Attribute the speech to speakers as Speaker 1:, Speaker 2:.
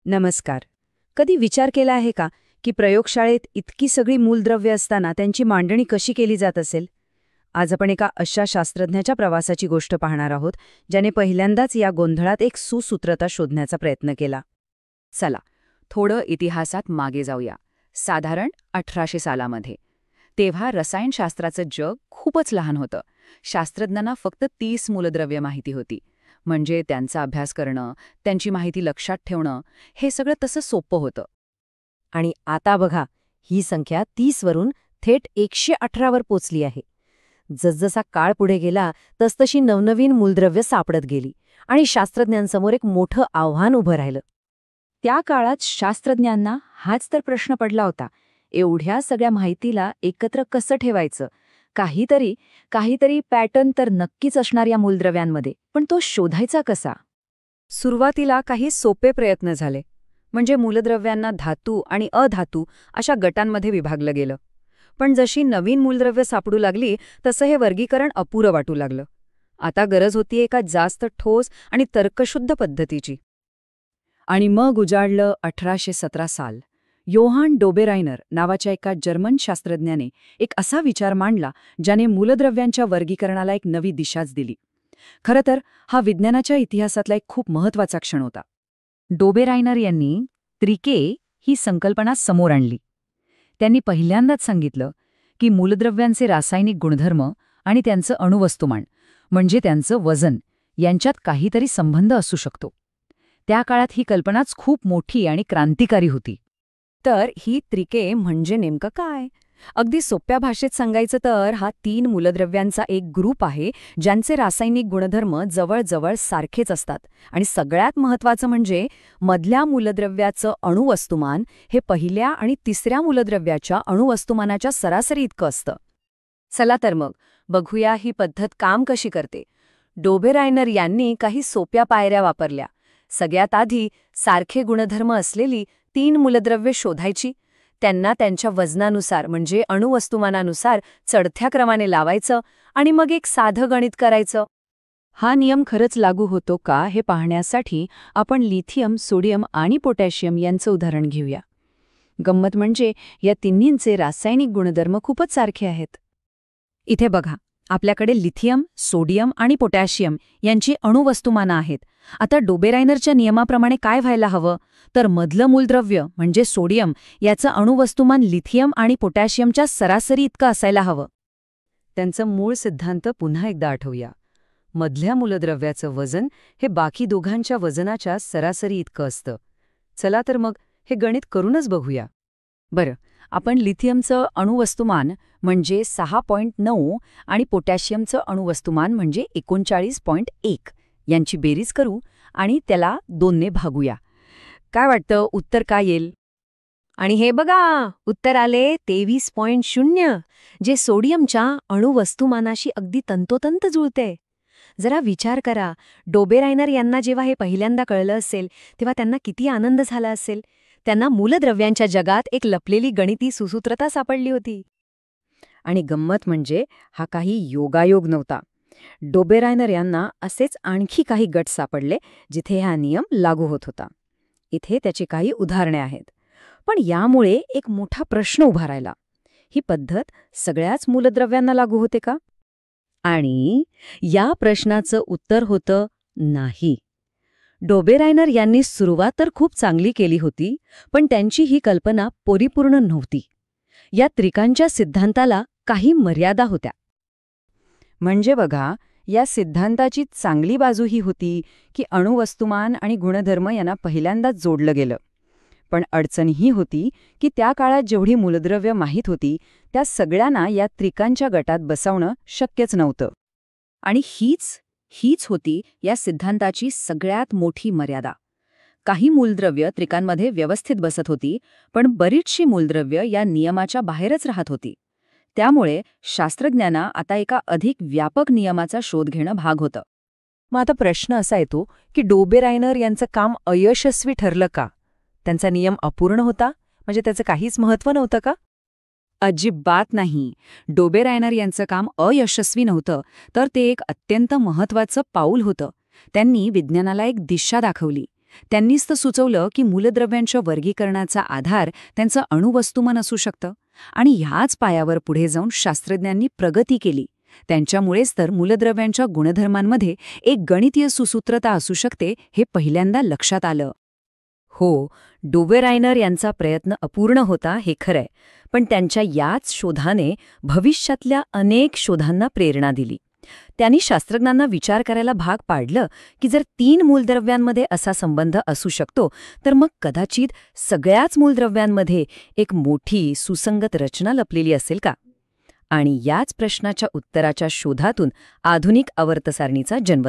Speaker 1: नमस्कार. कधी विचार केला आहे का की प्रयोगशाळेत इतकी सगळी मूलद्रव्य असताना त्यांची मांडणी कशी केली जात असेल? आज आपण एका अशा शास्त्रज्ञाच्या प्रवासाची गोष्ट पाहणार आहोत ज्याने पहिल्यांदाच या गोंधळात एक सुसूत्रता शोधण्याचा प्रयत्न केला. चला थोडं इतिहासात मागे जाऊया. साधारण 1800 सालामध्ये. तेव्हा रसायनशास्त्राचं जग खूपच लहान होतं. शास्त्रज्ञांना फक्त 30 मूलद्रव्य माहिती होती. म्हणजे त्यांचा अभ्यास करणं, त्यांची माहिती लक्षात ठेवणं, हे सगळं तसं सोपं होतं.
Speaker 2: आणि आता बघा, ही संख्या 30 वरून थेट 118 वर पोचली आहे. जसजसा काळ पुढे गेला तसतशी नवनवीन मूलद्रव्य सापडत गेली आणि शास्त्रज्ञांसमोर एक मोठं आव्हान उभं राहिलं.
Speaker 1: त्या काळात शास्त्रज्ञांना हाच तर प्रश्न पडला होता. एवढ्या सगळ्या माहितीला एकत्र कसं ठेवायचं? काहीतरी पॅटर्न तर नक्कीच असणार या मूलद्रव्यांमध्ये, पण तो शोधायचा कसा?
Speaker 2: सुरुवातीला काही सोपे प्रयत्न झाले. म्हणजे मूलद्रव्यांना धातू आणि अधातू अशा गटांमध्ये विभागलं गेलं. पण जशी नवीन मूलद्रव्य सापडू लागली तसं हे वर्गीकरण अपुरं वाटू लागलं. आता गरज होती एका जास्त ठोस आणि तर्कशुद्ध पद्धतीची. आणि मग उजाडलं 1817 साल. योहान डोबेरायनर नावाच्या एका जर्मन शास्त्रज्ञाने एक असा विचार मांडला ज्याने मूलद्रव्यांच्या वर्गीकरणाला एक नवी दिशाच दिली. खरं तर हा विज्ञानाच्या इतिहासातला एक खूप महत्त्वाचा क्षण होता.
Speaker 1: डोबेरायनर यांनी त्रिके ही संकल्पना समोर आणली. त्यांनी पहिल्यांदाच सांगितलं की मूलद्रव्यांचे रासायनिक गुणधर्म आणि त्यांचं अणुवस्तुमान म्हणजे त्यांचं वजन यांच्यात काहीतरी संबंध असू शकतो. त्या काळात ही कल्पनाच खूप मोठी आणि क्रांतिकारी होती.
Speaker 2: तर ही त्रिके म्हणजे नेमकं काय? अगदी सोप्या भाषेत सांगायचं तर हा 3 मूलद्रव्यांचा एक ग्रुप आहे ज्यांचे रासायनिक गुणधर्म जवळजवळ सारखेच असतात. आणि सगळ्यात महत्त्वाचं म्हणजे मधल्या मूलद्रव्याचं अणुवस्तुमान हे पहिल्या आणि तिसऱ्या मूलद्रव्याच्या अणुवस्तुमानाच्या सरासरी इतकं असतं. चला तर मग बघूया ही पद्धत काम कशी करते. डोबेरायनर यांनी काही सोप्या पायऱ्या वापरल्या. सगळ्यात आधी सारखे गुणधर्म असलेली 3 मूलद्रव्ये शोधायची. त्यांना त्यांच्या वजनानुसार म्हणजे अणुवस्तुमानानुसार चढत्या क्रमाने लावायचं आणि मग एक साधं गणित करायचं.
Speaker 1: हा नियम खरंच लागू होतो का हे पाहण्यासाठी आपण लिथियम, सोडियम आणि पोटॅशियम यांचं उदाहरण घेऊया. गंमत म्हणजे या तिन्हींचे रासायनिक गुणधर्म खूपच सारखे आहेत.
Speaker 2: इथे बघा, आपल्याकडे लिथियम, सोडियम आणि पोटॅशियम यांची अणुवस्तुमानं आहेत. आता डोबेरायनरच्या नियमाप्रमाणे काय व्हायला हवं तर मधलं मूलद्रव्य म्हणजे सोडियम याचं अणुवस्तुमान लिथियम आणि पोटॅशियमच्या सरासरी इतकं असायला हवं. त्यांचं मूळ सिद्धांत पुन्हा एकदा आठवूया. मधल्या मूलद्रव्याचं वजन हे बाकी दोघांच्या वजनाच्या सरासरी इतकं असतं. चला तर मग हे गणित करूनच बघूया. बरं, आपण लिथियमचं अणुवस्तुमान म्हणजे 6.9 आणि पोटॅशियमचं अणुवस्तुमान म्हणजे 39.1 यांची बेरीज करू आणि त्याला 2 ने भागूया. काय वाटतं उत्तर काय येईल? आणि हे बघा, उत्तर आले 23.0, जे सोडियमच्या अणुवस्तुमानाशी अगदी तंतोतंत जुळते. जरा विचार करा, डोबेरायनर यांना जेव्हा हे पहिल्यांदा कळलं असेल तेव्हा त्यांना किती आनंद झाला असेल. त्यांना मूलद्रव्यांच्या जगात एक लपलेली गणिती सुसूत्रता सापडली होती. आणि गंमत म्हणजे हा काही योगायोग नव्हता. डोबेरायनर यांना असेच आणखी काही गट सापडले जिथे हा नियम लागू होत होता. इथे त्याची काही उदाहरणे आहेत. पण यामुळे एक मोठा प्रश्न उभा राहिला. ही पद्धत सगळ्याच मूलद्रव्यांना लागू होते का? आणि या प्रश्नाचं उत्तर होतं नाही. डोबेरायनर यांनी सुरुवात तर खूप चांगली केली होती, पण त्यांची ही कल्पना परिपूर्ण नव्हती. या त्रिकांच्या सिद्धांताला काही मर्यादा होत्या. म्हणजे बघा, या सिद्धांताची चांगली बाजू ही होती की अणुवस्तुमान आणि गुणधर्म यांना पहिल्यांदाच जोडलं गेलं. पण अडचण ही होती की त्या काळात जेवढी मूलद्रव्य माहीत होती त्या सगळ्यांना या त्रिकांच्या गटात बसवणं शक्यच नव्हतं. आणि हीच होती या सिद्धांताची सगळ्यात मोठी मर्यादा. काही मूलद्रव्य त्रिकांमध्ये व्यवस्थित बसत होती, पण बरीचशी मूलद्रव्य या नियमाच्या बाहेरच राहत होती. त्यामुळे शास्त्रज्ञांना आता एका अधिक व्यापक नियमाचा शोध घेणं भाग होतं.
Speaker 1: मग आता प्रश्न असा येतो की डोबेरायनर यांचं काम अयशस्वी ठरलं का? त्यांचा नियम अपूर्ण होता? म्हणजे त्याचं काहीच महत्त्व नव्हतं का?
Speaker 2: अजिबात नाही. डोबेरायनर यांचं काम अयशस्वी नव्हतं, तर ते एक अत्यंत महत्त्वाचं पाऊल होतं. त्यांनी विज्ञानाला एक दिशा दाखवली. त्यांनीच तर सुचवलं की मूलद्रव्यांच्या वर्गीकरणाचा आधार त्यांचं अणुवस्तुमान असू शकतं आणि ह्याच पायावर पुढे जाऊन शास्त्रज्ञांनी प्रगती केली. त्यांच्यामुळेच तर मूलद्रव्यांच्या गुणधर्मांमध्ये एक गणितीय सुसूत्रता असू शकते हे पहिल्यांदा लक्षात आलं.
Speaker 1: हो, डोबेरायनर यांचा प्रयत्न अपूर्ण होता हे खरंय, पण त्यांच्या याच शोधाने भविष्यातल्या अनेक शोधांना प्रेरणा दिली. त्यांनी शास्त्रज्ञांना विचार करायला भाग पाडलं की जर 3 मूलद्रव्यांमध्ये असा संबंध असू शकतो तर मग कदाचित सगळ्याच मूलद्रव्यांमध्ये एक मोठी सुसंगत रचना लपलेली असेल का? आणि याच प्रश्नाच्या उत्तराच्या शोधातून आधुनिक आवर्तसारणीचा जन्म